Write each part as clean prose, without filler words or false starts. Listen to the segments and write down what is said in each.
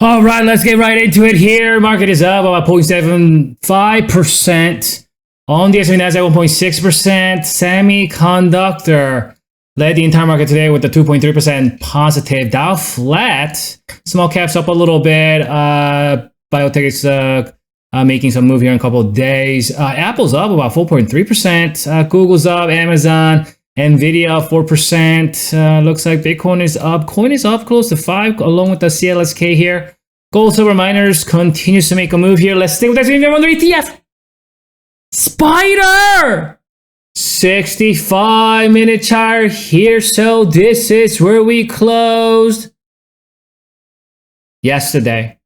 All right, let's get right into it here. Market is up about 0.75%. On the S&P Nasdaq, 1.6%. Semiconductor led the entire market today with a 2.3% positive. Dow flat. Small caps up a little bit. Biotech is making some move here in a couple of days. Apple's up about 4.3%. Google's up. Amazon. Nvidia 4%. Looks like Bitcoin is up. Coin is up close to 5 along with the CLSK here. Gold, silver miners continues to make a move here. Let's stay with that under ETF. Spider! 65-minute chart here. So this is where we closed yesterday.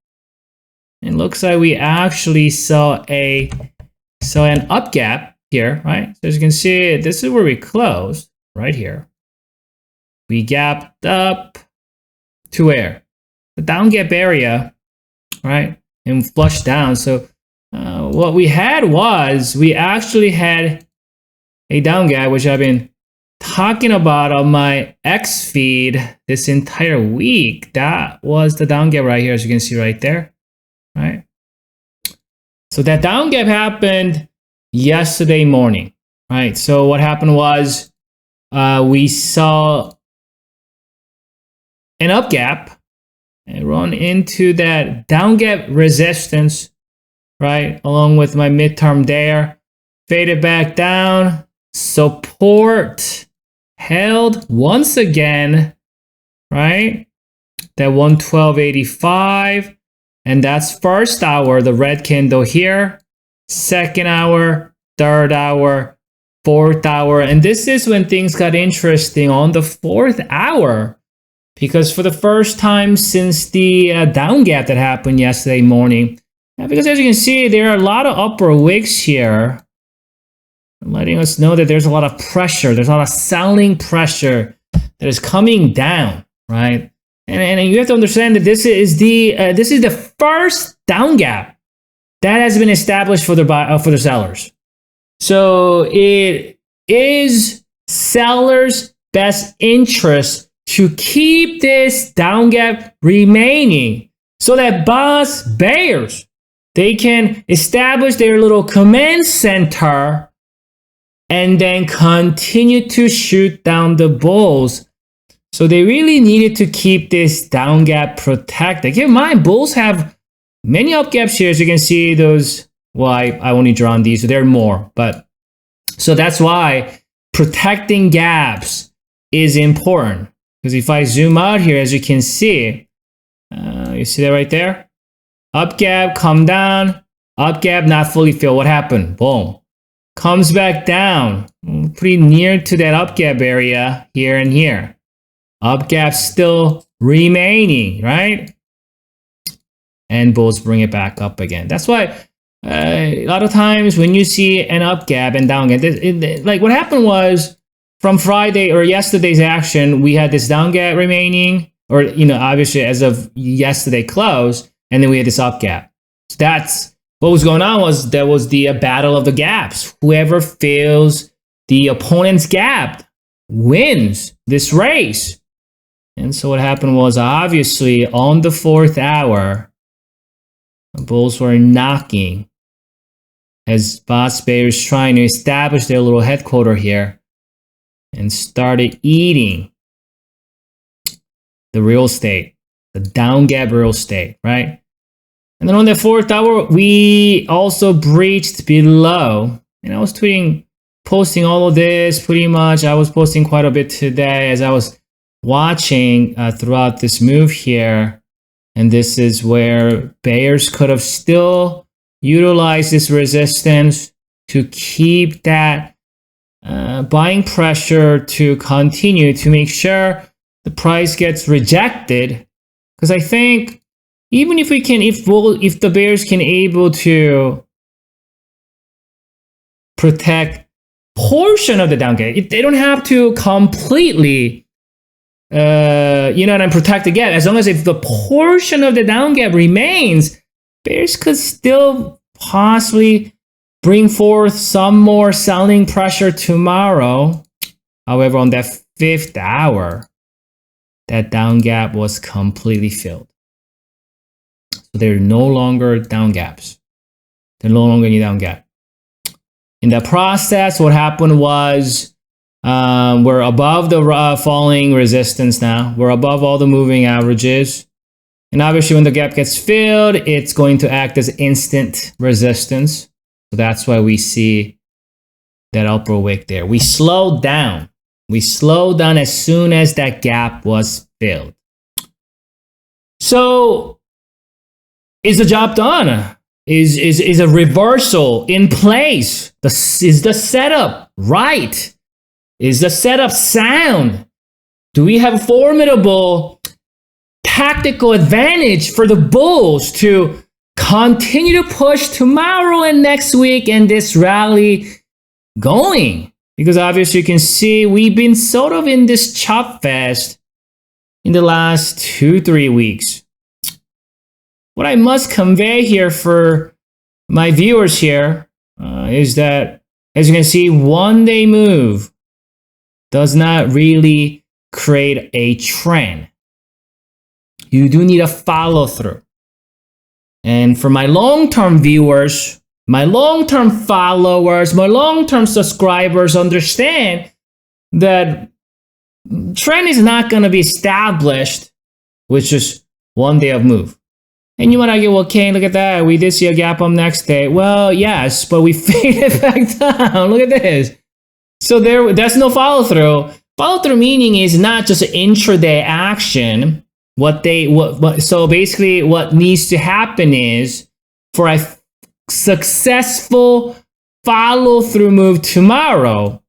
It looks like we actually saw an up gap here, right? So as you can see, this is where we closed, right here. We gapped up to where? The down gap area, right? And flushed down. So what we had was, we actually had a down gap, which I've been talking about on my X feed this entire week. That was the down gap right here, as you can see right there, right? So that down gap happened yesterday morning, right? So what happened was we saw an up gap and run into that down gap resistance, right? Along with my midterm there, faded back down, support held once again, right? That 112.85, and that's first hour, the red candle here. Second hour, third hour, fourth hour. And this is when things got interesting on the fourth hour, because for the first time since the down gap that happened yesterday morning, because as you can see, there are a lot of upper wicks here, letting us know that there's a lot of pressure. There's a lot of selling pressure that is coming down, right? And you have to understand that this is the first down gap that has been established for the sellers. So it is sellers' best interest to keep this down gap remaining so that bears, they can establish their little command center and then continue to shoot down the bulls. So they really needed to keep this down gap protected. Keep in mind, bulls have many up gaps here, as you can see. Those, well, I only drawn these, so there are more. But so that's why protecting gaps is important. Because if I zoom out here, as you can see, you see that right there? Up gap, come down. Up gap, not fully filled. What happened? Boom. Comes back down. Pretty near to that up gap area here and here. Up gap still remaining, right? And bulls bring it back up again. That's why a lot of times when you see an up gap and down gap, like what happened was from Friday or yesterday's action, we had this down gap remaining, or obviously as of yesterday close, and then we had this up gap. So that's what was going on. Was there was the battle of the gaps. Whoever fills the opponent's gap wins this race. And so what happened was, obviously on the fourth hour, the bulls were knocking as bears trying to establish their little headquarters here and started eating the real estate, the down gap real estate, right? And then on the fourth hour, we also breached below. And I was posting all of this pretty much. I was posting quite a bit today as I was watching throughout this move here. And this is where bears could have still utilized this resistance to keep that buying pressure to continue to make sure the price gets rejected. Because I think even if the bears can able to protect portion of the down gap, they don't have to completely and protect the gap. As long as if the portion of the down gap remains, bears could still possibly bring forth some more selling pressure tomorrow. However, on that fifth hour, that down gap was completely filled. So they're no longer down gaps. They're no longer any down gap. In the process, what happened was we're above the falling resistance now. We're above all the moving averages. And obviously when the gap gets filled, it's going to act as instant resistance. So that's why we see that upper wick there. We slowed down. We slowed down as soon as that gap was filled. So is the job done? Is a reversal in place? Is the setup right? Is the setup sound? Do we have a formidable tactical advantage for the bulls to continue to push tomorrow and next week and this rally going? Because obviously you can see we've been sort of in this chop fest in the last 2-3 weeks. What I must convey here for my viewers here is that, as you can see, one-day move does not really create a trend. You do need a follow-through. And for my long-term viewers, my long-term followers, my long-term subscribers understand that trend is not going to be established with just one day of move. And you might argue, well, Kane, look at that. We did see a gap up next day. Well, yes, but we faded back down. Look at this. So that's no follow-through. Follow-through meaning is not just intraday action. So basically what needs to happen is for a successful follow-through move tomorrow,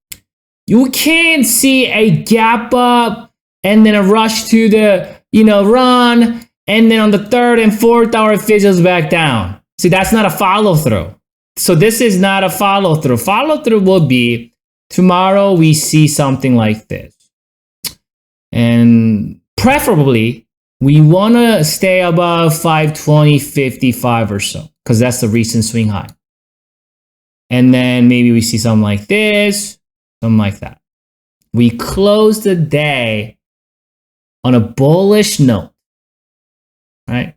you can't see a gap up and then a rush to the, run, and then on the 3rd and 4th hour, it fizzles back down. See, that's not a follow-through. So this is not a follow-through. Follow-through will be tomorrow we see something like this. And preferably, we want to stay above 520.55 or so, because that's the recent swing high. And then maybe we see something like this, something like that. We close the day on a bullish note. Right?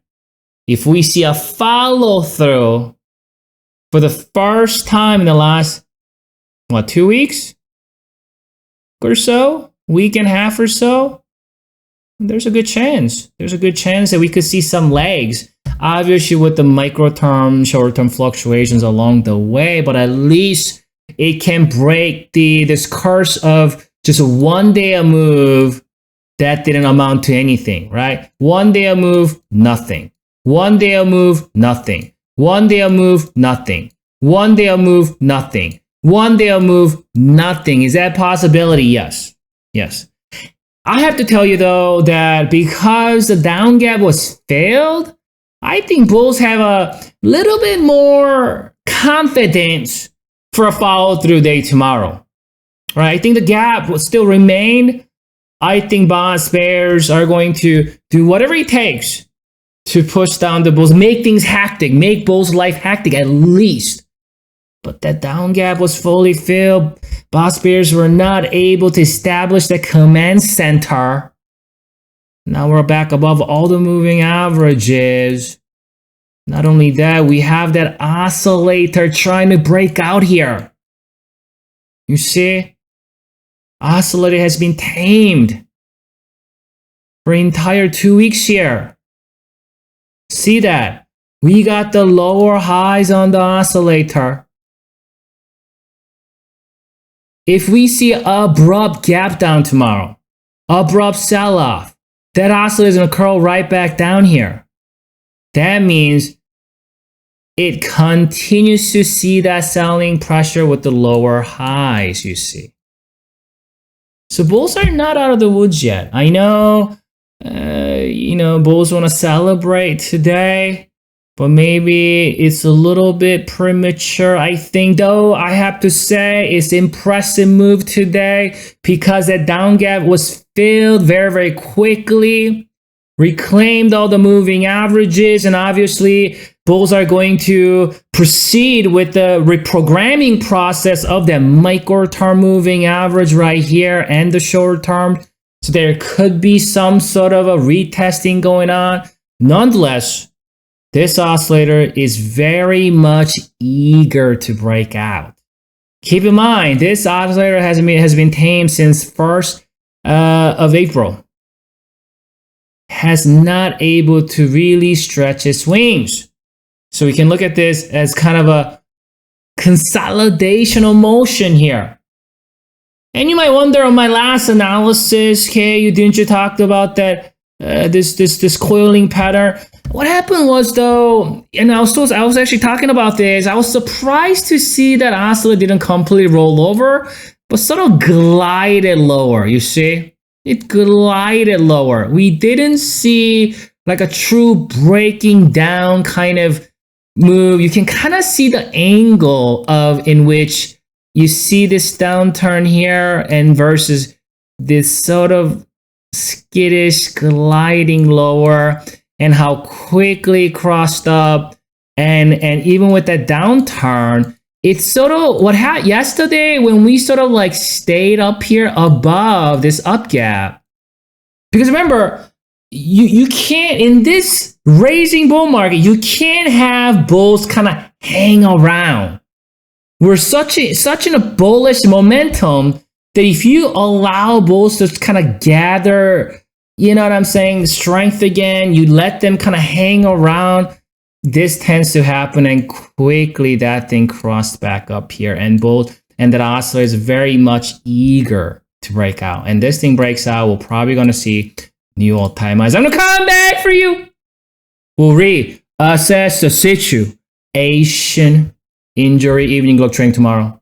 If we see a follow through for the first time in the last, 2 weeks or so, week and a half or so, there's a good chance. There's a good chance that we could see some legs. Obviously with the micro-term, short-term fluctuations along the way, but at least it can break this curse of just one day a move that didn't amount to anything, right? One day a move, nothing. One day a move, nothing. One day a move, nothing. One day a move, nothing. One day a move, nothing. Is that a possibility? Yes. Yes. I have to tell you though that because the down gap was failed, I think bulls have a little bit more confidence for a follow-through day tomorrow. Right? I think the gap will still remain. I think bonds, bears are going to do whatever it takes to push down the bulls, make things hectic, make bulls' life hectic at least. But that down gap was fully filled. Boss bears were not able to establish the command center. Now we're back above all the moving averages. Not only that, we have that oscillator trying to break out here. You see? Oscillator has been tamed for an entire 2 weeks here. See that? We got the lower highs on the oscillator. If we see an abrupt gap down tomorrow, abrupt sell-off, that oscillator is going to curl right back down here. That means it continues to see that selling pressure with the lower highs, you see. So bulls are not out of the woods yet. I know, bulls want to celebrate today, but maybe it's a little bit premature. I think, though, I have to say it's an impressive move today because that down gap was filled very, very quickly, reclaimed all the moving averages, and obviously bulls are going to proceed with the reprogramming process of the micro-term moving average right here and the short-term. So there could be some sort of a retesting going on. Nonetheless, this oscillator is very much eager to break out. Keep in mind, this oscillator has been tamed since 1st of April. Has not able to really stretch its wings. So we can look at this as kind of a consolidational motion here. And you might wonder, on my last analysis, okay, you talked about that this coiling pattern. What happened was, though, and I was actually talking about this, I was surprised to see that oscillator didn't completely roll over, but sort of glided lower, you see? It glided lower. We didn't see like a true breaking down kind of move. You can kind of see the angle in which you see this downturn here and versus this sort of skittish gliding lower, and how quickly it crossed up, and even with that downturn, it's sort of what happened yesterday when we sort of like stayed up here above this up gap. Because remember, you can't, in this raising bull market, you can't have bulls kind of hang around. We're such in a bullish momentum that if you allow bulls to kind of gather, you know what I'm saying, strength again, you let them kind of hang around, this tends to happen, and quickly that thing crossed back up here, and that oscillator is very much eager to break out. And this thing breaks out, we're probably going to see new all-time highs. I'm going to come back for you. We'll reassess the situation. Asian injury evening globe trading tomorrow.